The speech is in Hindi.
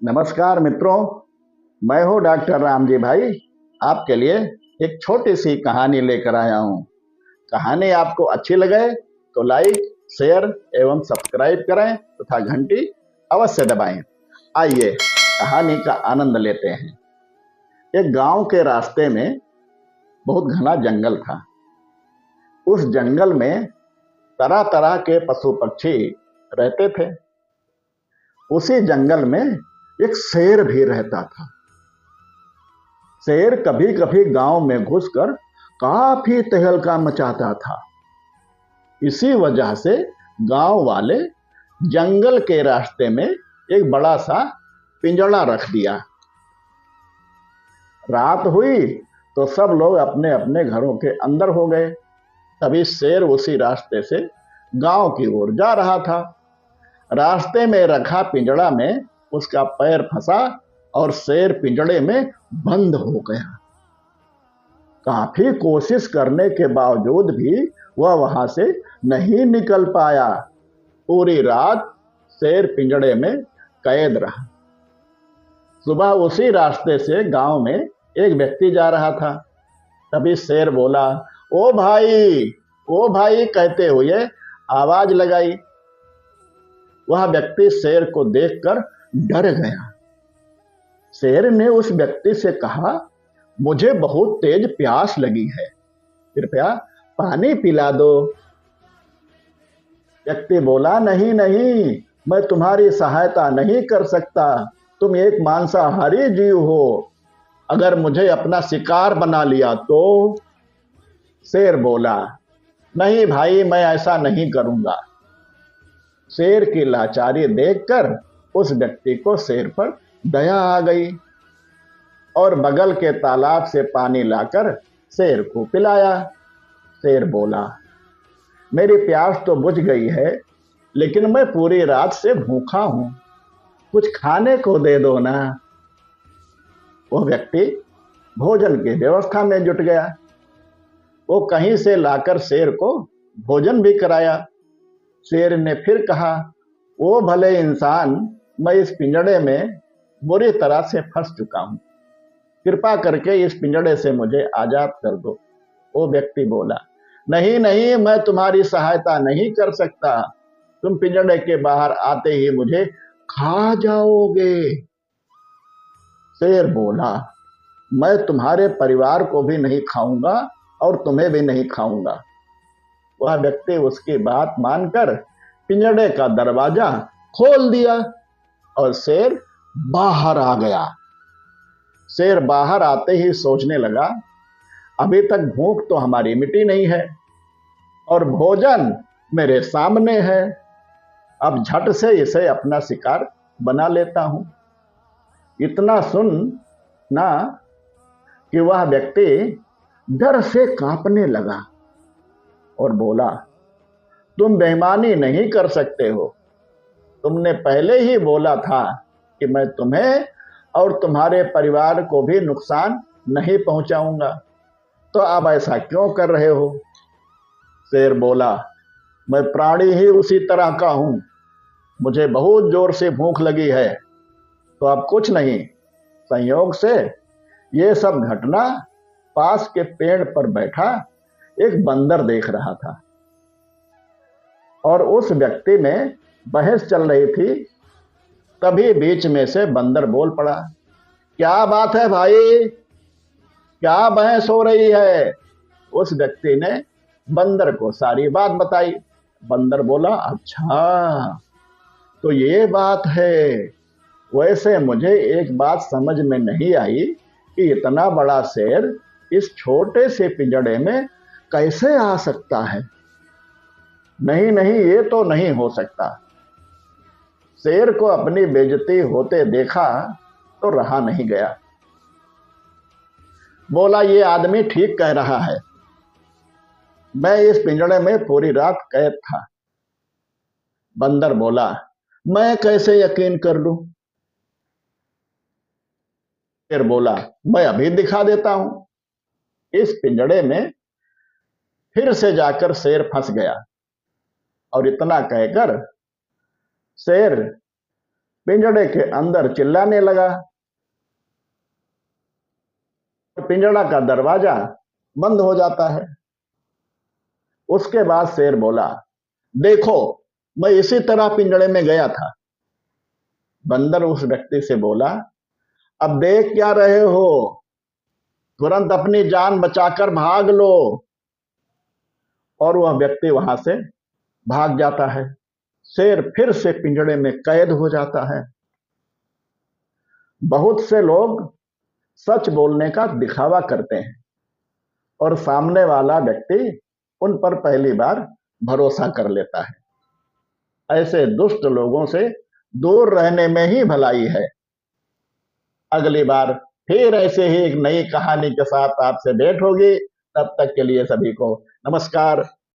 नमस्कार मित्रों, मैं हूँ डॉक्टर रामजी भाई। आपके लिए एक छोटी सी कहानी लेकर आया हूँ। कहानी आपको अच्छी लगे तो लाइक, शेयर एवं सब्सक्राइब करें तथा घंटी अवश्य दबाएं। आइए कहानी का आनंद लेते हैं। एक गांव के रास्ते में बहुत घना जंगल था। उस जंगल में तरह तरह के पशु पक्षी रहते थे। उसी जंगल में एक शेर भी रहता था। शेर कभी कभी गांव में घुसकर काफी तहलका मचाता था। इसी वजह से गांव वाले जंगल के रास्ते में एक बड़ा सा पिंजड़ा रख दिया। रात हुई तो सब लोग अपने अपने घरों के अंदर हो गए। तभी शेर उसी रास्ते से गांव की ओर जा रहा था। रास्ते में रखा पिंजड़ा में उसका पैर फंसा और शेर पिंजड़े में बंद हो गया। काफी कोशिश करने के बावजूद भी वह वहां से नहीं निकल पाया। पूरी रात शेर पिंजड़े में कैद रहा। सुबह उसी रास्ते से गांव में एक व्यक्ति जा रहा था। तभी शेर बोला, ओ भाई, ओ भाई कहते हुए आवाज लगाई। वह व्यक्ति शेर को देखकर डर गया। शेर ने उस व्यक्ति से कहा, मुझे बहुत तेज प्यास लगी है, कृपया पानी पिला दो। व्यक्ति बोला, नहीं नहीं, मैं तुम्हारी सहायता नहीं कर सकता। तुम एक मांसाहारी जीव हो। अगर मुझे अपना शिकार बना लिया तो? शेर बोला, नहीं भाई, मैं ऐसा नहीं करूंगा। शेर की लाचारी देखकर उस व्यक्ति को शेर पर दया आ गई और बगल के तालाब से पानी लाकर शेर को पिलाया। शेर बोला, मेरी प्यास तो बुझ गई है, लेकिन मैं पूरी रात से भूखा हूं, कुछ खाने को दे दो ना। वह व्यक्ति भोजन की व्यवस्था में जुट गया। वो कहीं से लाकर शेर को भोजन भी कराया। शेर ने फिर कहा, ओ भले इंसान, मैं इस पिंजड़े में बुरी तरह से फंस चुका हूं, कृपा करके इस पिंजड़े से मुझे आजाद कर दो। वो व्यक्ति बोला, नहीं नहीं, मैं तुम्हारी सहायता नहीं कर सकता। तुम पिंजड़े के बाहर आते ही मुझे खा जाओगे। शेर बोला, मैं तुम्हारे परिवार को भी नहीं खाऊंगा और तुम्हें भी नहीं खाऊंगा। वह व्यक्ति उसकी बात मानकर पिंजड़े का दरवाजा खोल दिया और शेर बाहर आ गया। शेर बाहर आते ही सोचने लगा, अभी तक भूख तो हमारी मिटी नहीं है और भोजन मेरे सामने है। अब झट से इसे अपना शिकार बना लेता हूं। इतना सुन ना कि वह व्यक्ति डर से कांपने लगा और बोला, तुम बेईमानी नहीं कर सकते हो। तुमने पहले ही बोला था कि मैं तुम्हें और तुम्हारे परिवार को भी नुकसान नहीं पहुंचाऊंगा, तो अब ऐसा क्यों कर रहे हो? शेर बोला, मैं प्राणी ही उसी तरह का हूं। मुझे बहुत जोर से भूख लगी है, तो अब कुछ नहीं, संयोग से ये सब घटना पास के पेड़ पर बैठा एक बंदर देख रहा था और उस व्यक्ति में बहस चल रही थी। तभी बीच में से बंदर बोल पड़ा, क्या बात है भाई, क्या बहस हो रही है? उस व्यक्ति ने बंदर को सारी बात बताई। बंदर बोला, अच्छा तो ये बात है। वैसे मुझे एक बात समझ में नहीं आई कि इतना बड़ा शेर इस छोटे से पिंजड़े में कैसे आ सकता है। नहीं नहीं, ये तो नहीं हो सकता। शेर को अपनी बेइज्जती होते देखा तो रहा नहीं गया। बोला, ये आदमी ठीक कह रहा है। मैं इस पिंजड़े में पूरी रात कैद था। बंदर बोला, मैं कैसे यकीन कर लूं? शेर बोला, मैं अभी दिखा देता हूं। इस पिंजड़े में फिर से जाकर शेर फंस गया और इतना कहकर शेर पिंजड़े के अंदर चिल्लाने लगा। पिंजड़ा का दरवाजा बंद हो जाता है। उसके बाद शेर बोला, देखो मैं इसी तरह पिंजड़े में गया था। बंदर उस व्यक्ति से बोला, अब देख क्या रहे हो, तुरंत अपनी जान बचाकर भाग लो। और वह व्यक्ति वहां से भाग जाता है। शेर फिर से पिंजड़े में कैद हो जाता है। बहुत से लोग सच बोलने का दिखावा करते हैं और सामने वाला व्यक्ति उन पर पहली बार भरोसा कर लेता है। ऐसे दुष्ट लोगों से दूर रहने में ही भलाई है। अगली बार फिर ऐसे ही एक नई कहानी के साथ आपसे भेंट होगी। तब तक के लिए सभी को नमस्कार।